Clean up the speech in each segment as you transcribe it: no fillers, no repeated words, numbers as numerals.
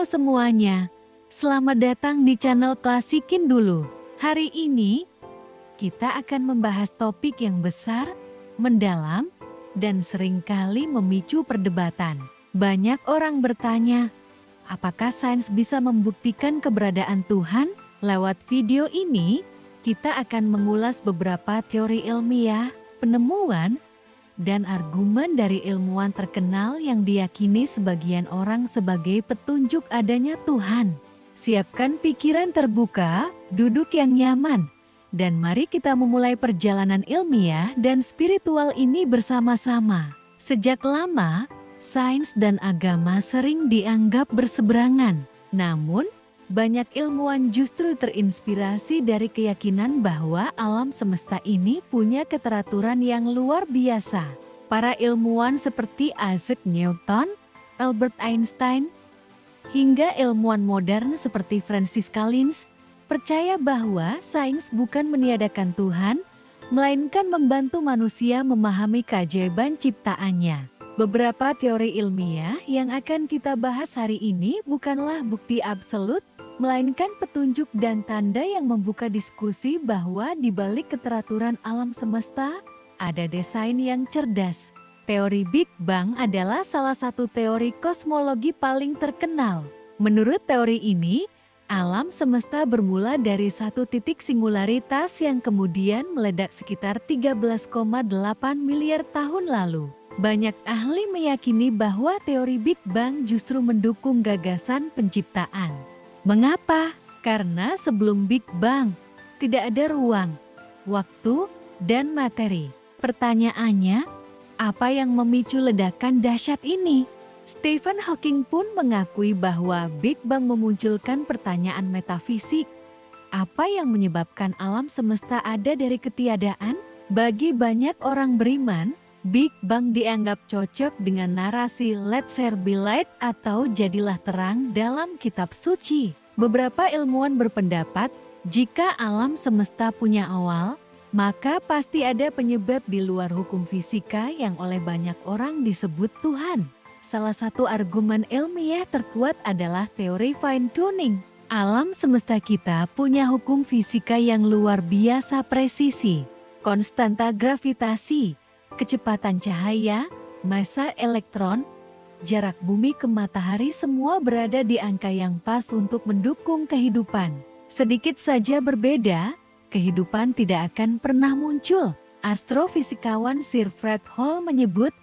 semuanya, selamat datang di channel Klasikin Dulu. Hari ini, kita akan membahas topik yang besar, mendalam, dan seringkali memicu perdebatan. Banyak orang bertanya, apakah sains bisa membuktikan keberadaan Tuhan? Lewat video ini, kita akan mengulas beberapa teori ilmiah, penemuan, dan argumen dari ilmuwan terkenal yang diyakini sebagian orang sebagai petunjuk adanya Tuhan. Siapkan pikiran terbuka, duduk yang nyaman, dan mari kita memulai perjalanan ilmiah dan spiritual ini bersama-sama. Sejak lama, sains dan agama sering dianggap berseberangan. Namun, banyak ilmuwan justru terinspirasi dari keyakinan bahwa alam semesta ini punya keteraturan yang luar biasa. Para ilmuwan seperti Isaac Newton, Albert Einstein, hingga ilmuwan modern seperti Francis Collins, percaya bahwa sains bukan meniadakan Tuhan, melainkan membantu manusia memahami keajaiban ciptaannya. Beberapa teori ilmiah yang akan kita bahas hari ini bukanlah bukti absolut, melainkan petunjuk dan tanda yang membuka diskusi bahwa di balik keteraturan alam semesta, ada desain yang cerdas. Teori Big Bang adalah salah satu teori kosmologi paling terkenal. Menurut teori ini, alam semesta bermula dari satu titik singularitas yang kemudian meledak sekitar 13,8 miliar tahun lalu. Banyak ahli meyakini bahwa teori Big Bang justru mendukung gagasan penciptaan. Mengapa? Karena sebelum Big Bang, tidak ada ruang, waktu, dan materi. Pertanyaannya, apa yang memicu ledakan dahsyat ini? Stephen Hawking pun mengakui bahwa Big Bang memunculkan pertanyaan metafisik. Apa yang menyebabkan alam semesta ada dari ketiadaan? Bagi banyak orang beriman, Big Bang dianggap cocok dengan narasi Let There Be Light atau Jadilah Terang dalam kitab suci. Beberapa ilmuwan berpendapat, jika alam semesta punya awal, maka pasti ada penyebab di luar hukum fisika yang oleh banyak orang disebut Tuhan. Salah satu argumen ilmiah terkuat adalah teori fine tuning. Alam semesta kita punya hukum fisika yang luar biasa presisi, konstanta gravitasi, kecepatan cahaya, massa elektron, jarak bumi ke matahari semua berada di angka yang pas untuk mendukung kehidupan. Sedikit saja berbeda, kehidupan tidak akan pernah muncul. Astrofisikawan Sir Fred Hoyle menyebut,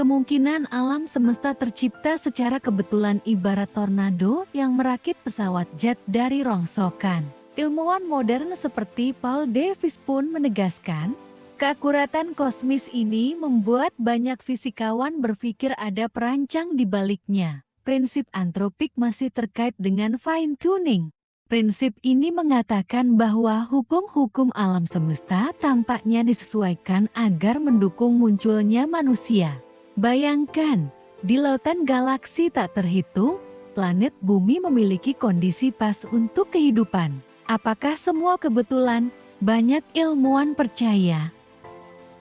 kemungkinan alam semesta tercipta secara kebetulan ibarat tornado yang merakit pesawat jet dari rongsokan. Ilmuwan modern seperti Paul Davies pun menegaskan, keakuratan kosmis ini membuat banyak fisikawan berpikir ada perancang di baliknya. Prinsip antropik masih terkait dengan fine tuning. Prinsip ini mengatakan bahwa hukum-hukum alam semesta tampaknya disesuaikan agar mendukung munculnya manusia. Bayangkan, di lautan galaksi tak terhitung, planet bumi memiliki kondisi pas untuk kehidupan. Apakah semua kebetulan? Banyak ilmuwan percaya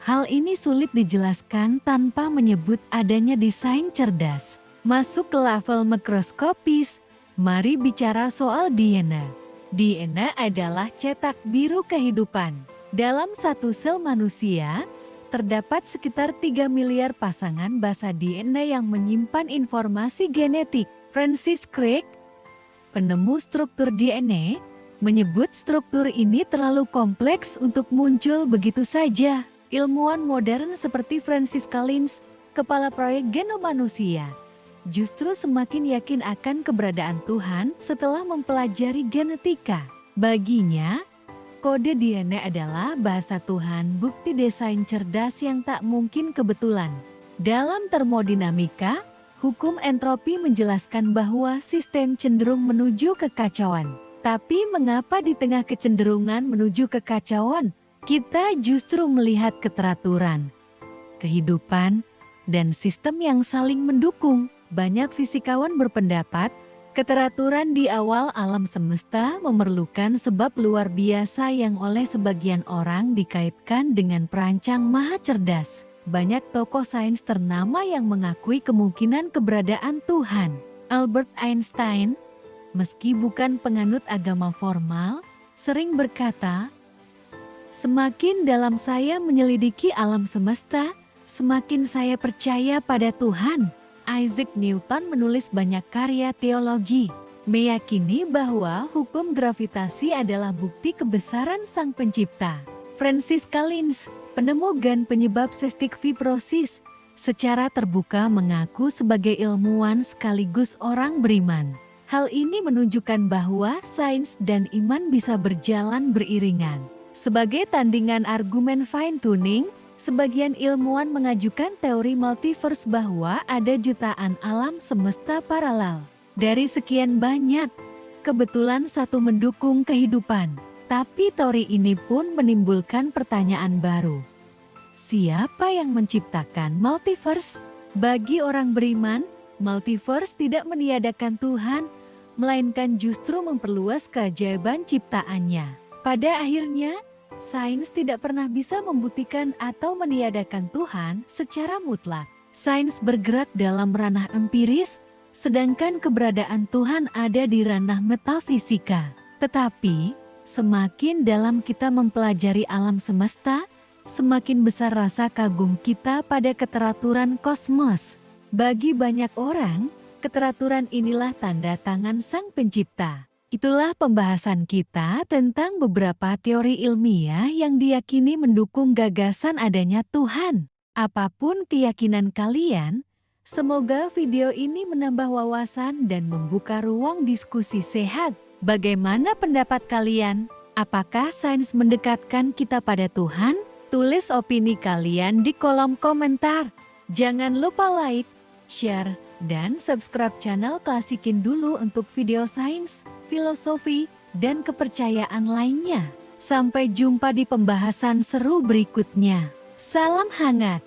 hal ini sulit dijelaskan tanpa menyebut adanya desain cerdas. Masuk ke level mikroskopis, mari bicara soal DNA. DNA adalah cetak biru kehidupan. Dalam satu sel manusia, terdapat sekitar 3 miliar pasangan basa DNA yang menyimpan informasi genetik. Francis Crick, penemu struktur DNA, menyebut struktur ini terlalu kompleks untuk muncul begitu saja. Ilmuwan modern seperti Francis Collins, kepala proyek genom manusia, justru semakin yakin akan keberadaan Tuhan setelah mempelajari genetika. Baginya, kode DNA adalah bahasa Tuhan, bukti desain cerdas yang tak mungkin kebetulan. Dalam termodinamika, hukum entropi menjelaskan bahwa sistem cenderung menuju kekacauan. Tapi mengapa di tengah kecenderungan menuju kekacauan, kita justru melihat keteraturan, kehidupan, dan sistem yang saling mendukung? Banyak fisikawan berpendapat, keteraturan di awal alam semesta memerlukan sebab luar biasa yang oleh sebagian orang dikaitkan dengan perancang maha cerdas. Banyak tokoh sains ternama yang mengakui kemungkinan keberadaan Tuhan. Albert Einstein, meski bukan penganut agama formal, sering berkata, "Semakin dalam saya menyelidiki alam semesta, semakin saya percaya pada Tuhan." Isaac Newton menulis banyak karya teologi, meyakini bahwa hukum gravitasi adalah bukti kebesaran Sang Pencipta. Francis Collins, penemu gen penyebab cystic fibrosis, secara terbuka mengaku sebagai ilmuwan sekaligus orang beriman. Hal ini menunjukkan bahwa sains dan iman bisa berjalan beriringan. Sebagai tandingan argumen fine-tuning, sebagian ilmuwan mengajukan teori multiverse bahwa ada jutaan alam semesta paralel. Dari sekian banyak, kebetulan satu mendukung kehidupan. Tapi teori ini pun menimbulkan pertanyaan baru. Siapa yang menciptakan multiverse? Bagi orang beriman, multiverse tidak meniadakan Tuhan, melainkan justru memperluas keajaiban ciptaannya. Pada akhirnya, sains tidak pernah bisa membuktikan atau meniadakan Tuhan secara mutlak. Sains bergerak dalam ranah empiris, sedangkan keberadaan Tuhan ada di ranah metafisika. Tetapi, semakin dalam kita mempelajari alam semesta, semakin besar rasa kagum kita pada keteraturan kosmos. Bagi banyak orang, keteraturan inilah tanda tangan Sang Pencipta. Itulah pembahasan kita tentang beberapa teori ilmiah yang diyakini mendukung gagasan adanya Tuhan. Apapun keyakinan kalian, semoga video ini menambah wawasan dan membuka ruang diskusi sehat. Bagaimana pendapat kalian? Apakah sains mendekatkan kita pada Tuhan? Tulis opini kalian di kolom komentar. Jangan lupa like, share, dan subscribe channel Klasikin Dulu untuk video sains, filosofi, dan kepercayaan lainnya. Sampai jumpa di pembahasan seru berikutnya. Salam hangat.